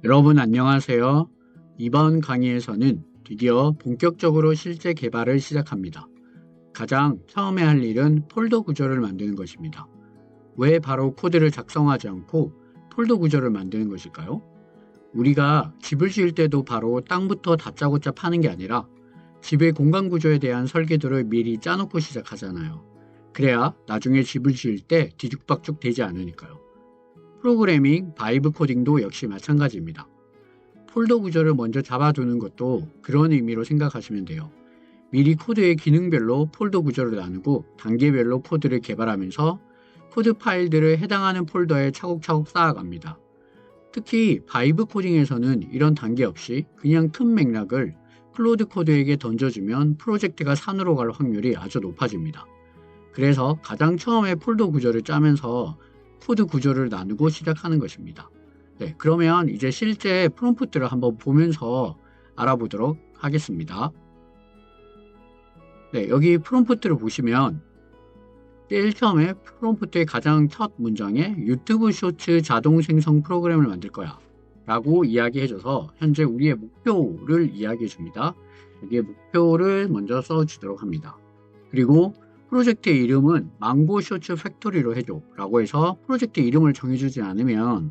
여러분 안녕하세요. 이번 강의에서는 드디어 본격적으로 실제 개발을 시작합니다. 가장 처음에 할 일은 폴더 구조를 만드는 것입니다. 왜 바로 코드를 작성하지 않고 폴더 구조를 만드는 것일까요? 우리가 집을 지을 때도 바로 땅부터 다짜고짜 파는 게 아니라 집의 공간 구조에 대한 설계도를 미리 짜놓고 시작하잖아요. 그래야 나중에 집을 지을 때 뒤죽박죽 되지 않으니까요. 프로그래밍, 바이브 코딩도 역시 마찬가지입니다. 폴더 구조를 먼저 잡아두는 것도 그런 의미로 생각하시면 돼요. 미리 코드의 기능별로 폴더 구조를 나누고 단계별로 코드를 개발하면서 코드 파일들을 해당하는 폴더에 차곡차곡 쌓아갑니다. 특히 바이브 코딩에서는 이런 단계 없이 그냥 큰 맥락을 클로드 코드에게 던져주면 프로젝트가 산으로 갈 확률이 아주 높아집니다. 그래서 가장 처음에 폴더 구조를 짜면서 코드 구조를 나누고 시작하는 것입니다. 네, 그러면 이제 실제 프롬프트를 한번 보면서 알아보도록 하겠습니다. 네, 여기 프롬프트를 보시면 제일 처음에 프롬프트의 가장 첫 문장에 유튜브 쇼츠 자동 생성 프로그램을 만들 거야 라고 이야기해줘서 현재 우리의 목표를 이야기해 줍니다. 여기에 목표를 먼저 써주도록 합니다. 그리고 프로젝트의 이름은 망고 쇼츠 팩토리로 해줘 라고 해서 프로젝트 이름을 정해주지 않으면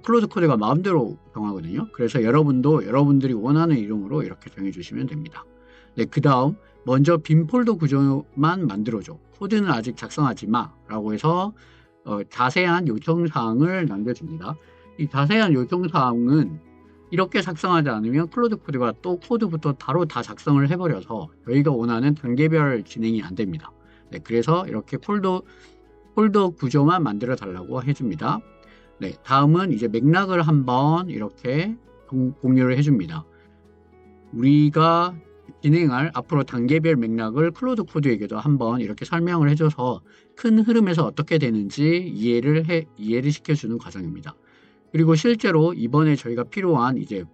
클로드 코드가 마음대로 정하거든요. 그래서 여러분들이 원하는 이름으로 이렇게 정해주시면 됩니다. 네, 그 다음 먼저 빈 폴더 구조만 만들어줘. 코드는 아직 작성하지 마 라고 해서 자세한 요청사항을 남겨줍니다. 이 자세한 요청사항은 이렇게 작성하지 않으면 클로드 코드가 또 코드부터 바로 다 작성을 해버려서 저희가 원하는 단계별 진행이 안 됩니다. 네, 그래서 이렇게 폴더 구조만 만들어 달라고 해줍니다. 네, 다음은 이제 맥락을 한번 이렇게 공유를 해줍니다. 우리가 진행할 앞으로 단계별 맥락을 클로드 코드에게도 한번 이렇게 설명을 해줘서 큰 흐름에서 어떻게 되는지 이해를 시켜주는 과정입니다. 그리고 실제로 이번에 저희가 필요한 이제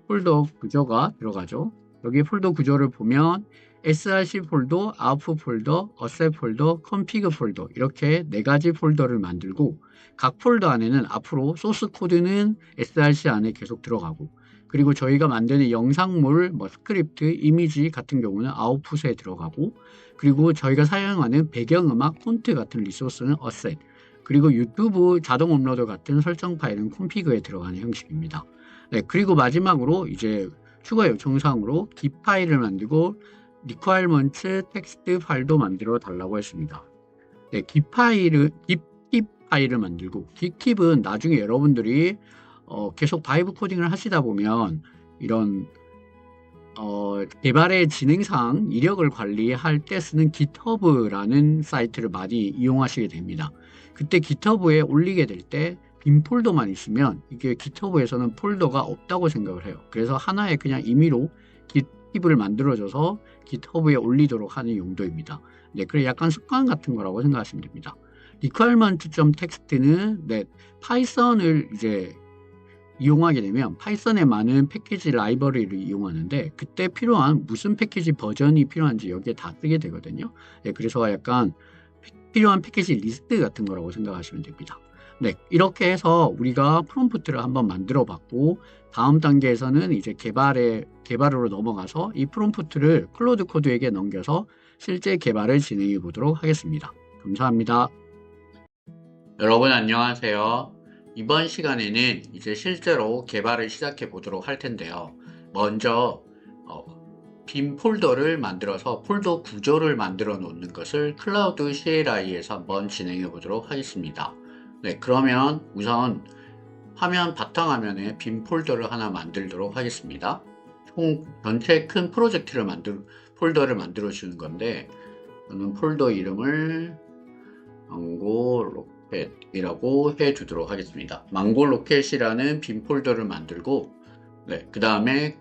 폴더 구조가 들어가죠. 여기 폴더 구조를 보면 src 폴더, output 폴더, asset 폴더, config 폴더 이렇게 4가지 폴더를 만들고 각 폴더 안에는 앞으로 소스 코드는 src 안에 계속 들어가고 그리고 저희가 만드는 영상물, 스크립트, 이미지 같은 경우는 아웃풋에 들어가고 그리고 저희가 사용하는 배경음악, 폰트 같은 리소스는 asset 그리고 유튜브 자동 업로드 같은 설정 파일은 콘피그에 들어가는 형식입니다. 네, 그리고 마지막으로 이제 추가 요청사항으로 git 파일을 만들고 requirements 텍스트 파일도 만들어 달라고 했습니다. 네, git 파일을 만들고 git은 나중에 여러분들이 계속 바이브 코딩을 하시다 보면 이런 개발의 진행상 이력을 관리할 때 쓰는 GitHub라는 사이트를 많이 이용하시게 됩니다. 그때 GitHub에 올리게 될 때 빈 폴더만 있으면 이게 GitHub에서는 폴더가 없다고 생각을 해요. 그래서 하나의 그냥 임의로 깃팁을 만들어줘서 GitHub에 올리도록 하는 용도입니다. 네, 그래 약간 습관 같은 거라고 생각하시면 됩니다. requirement.txt는 파이썬을 이제 이용하게 되면 파이썬의 많은 패키지 라이브러리를 이용하는데 그때 필요한 무슨 패키지 버전이 필요한지 여기에 다 쓰게 되거든요. 네, 그래서 약간 필요한 패키지 리스트 같은 거라고 생각하시면 됩니다. 네, 이렇게 해서 우리가 프롬프트를 한번 만들어 봤고 다음 단계에서는 이제 개발으로 넘어가서 이 프롬프트를 클로드 코드에게 넘겨서 실제 개발을 진행해 보도록 하겠습니다. 감사합니다. 여러분 안녕하세요. 이번 시간에는 이제 실제로 개발을 시작해 보도록 할 텐데요. 먼저 빈 폴더를 만들어서 폴더 구조를 만들어 놓는 것을 클라우드 CLI에서 한번 진행해 보도록 하겠습니다. 네, 그러면 우선 바탕화면에 빈 폴더를 하나 만들도록 하겠습니다. 총 전체 큰 폴더를 만들어 주는 건데 저는 폴더 이름을 망고 로켓이라고 해 두도록 하겠습니다. 망고 로켓이라는 빈 폴더를 만들고 그 다음에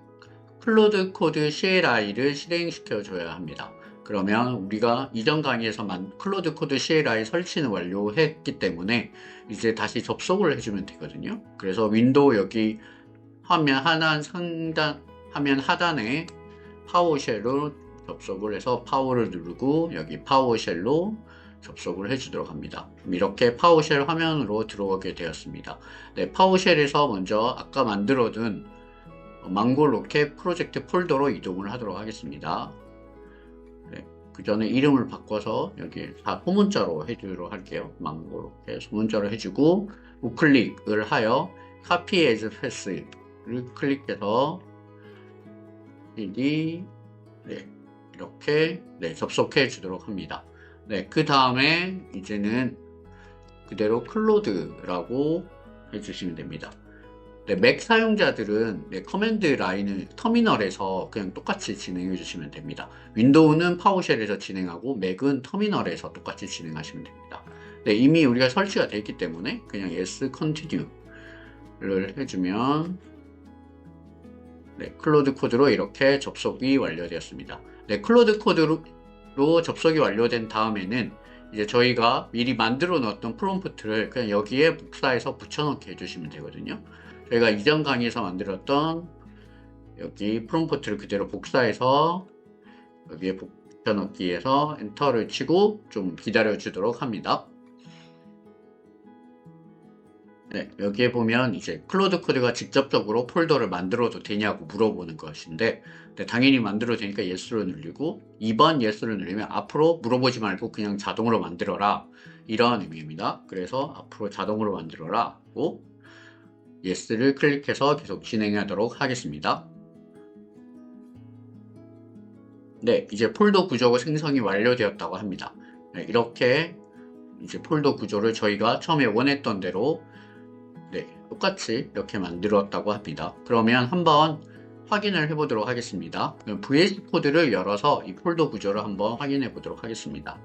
클로드 코드 CLI를 실행시켜 줘야 합니다. 그러면 우리가 이전 강의에서 클로드 코드 CLI 설치는 완료했기 때문에 이제 다시 접속을 해주면 되거든요. 그래서 윈도우 여기 화면 하단에 파워쉘로 접속을 해서 파워를 누르고 여기 파워쉘로 접속을 해주도록 합니다. 이렇게 파워쉘 화면으로 들어오게 되었습니다. 네, 파워쉘에서 먼저 아까 만들어둔 망고 로켓 프로젝트 폴더로 이동을 하도록 하겠습니다. 네, 그 전에 이름을 바꿔서 여기 다 소문자로 해주도록 할게요. 망고 로켓 소문자로 해주고 우클릭을 하여 Copy as Pass를 클릭해서 네, 이렇게 접속해 주도록 합니다. 네, 그 다음에 이제는 그대로 클로드라고 해주시면 됩니다. 네, 맥 사용자들은 커맨드 라인을 터미널에서 그냥 똑같이 진행해 주시면 됩니다. 윈도우는 파워쉘에서 진행하고 맥은 터미널에서 똑같이 진행하시면 됩니다. 네, 이미 우리가 설치가 되어 있기 때문에 그냥 yes continue를 해주면 클로드 코드로 이렇게 접속이 완료되었습니다. 네, 클로드 코드로 접속이 완료된 다음에는 이제 저희가 미리 만들어 놓았던 프롬프트를 그냥 여기에 복사해서 붙여넣기 해주시면 되거든요. 저희가 이전 강의에서 만들었던 여기 프롬프트를 그대로 복사해서 여기에 붙여넣기해서 엔터를 치고 좀 기다려 주도록 합니다. 네, 여기에 보면 이제 클로드 코드가 직접적으로 폴더를 만들어도 되냐고 물어보는 것인데 네, 당연히 만들어도 되니까 yes로 누르고 2번 yes를 누르면 앞으로 물어보지 말고 그냥 자동으로 만들어라 이런 의미입니다. 그래서 앞으로 자동으로 만들어라 하고 yes를 클릭해서 계속 진행하도록 하겠습니다. 네, 이제 폴더 구조가 생성이 완료되었다고 합니다. 네, 이렇게 이제 폴더 구조를 저희가 처음에 원했던 대로 똑같이 이렇게 만들었다고 합니다. 그러면 한번 확인을 해 보도록 하겠습니다. VS 코드를 열어서 이 폴더 구조를 한번 확인해 보도록 하겠습니다.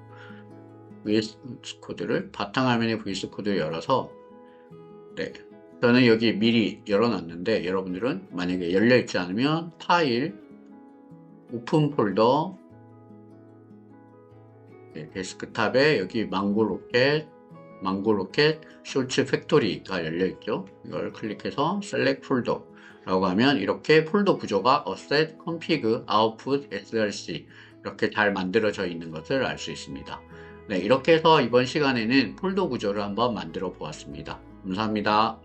VS 코드를 바탕화면에 VS 코드를 열어서 저는 여기 미리 열어놨는데 여러분들은 만약에 열려있지 않으면 파일, 오픈 폴더, 데스크탑에 여기 망고 로켓 쇼츠 팩토리가 열려있죠. 이걸 클릭해서 Select Folder 라고 하면 이렇게 폴더 구조가 Asset, Config, Output, src 이렇게 잘 만들어져 있는 것을 알 수 있습니다. 네, 이렇게 해서 이번 시간에는 폴더 구조를 한번 만들어 보았습니다. 감사합니다.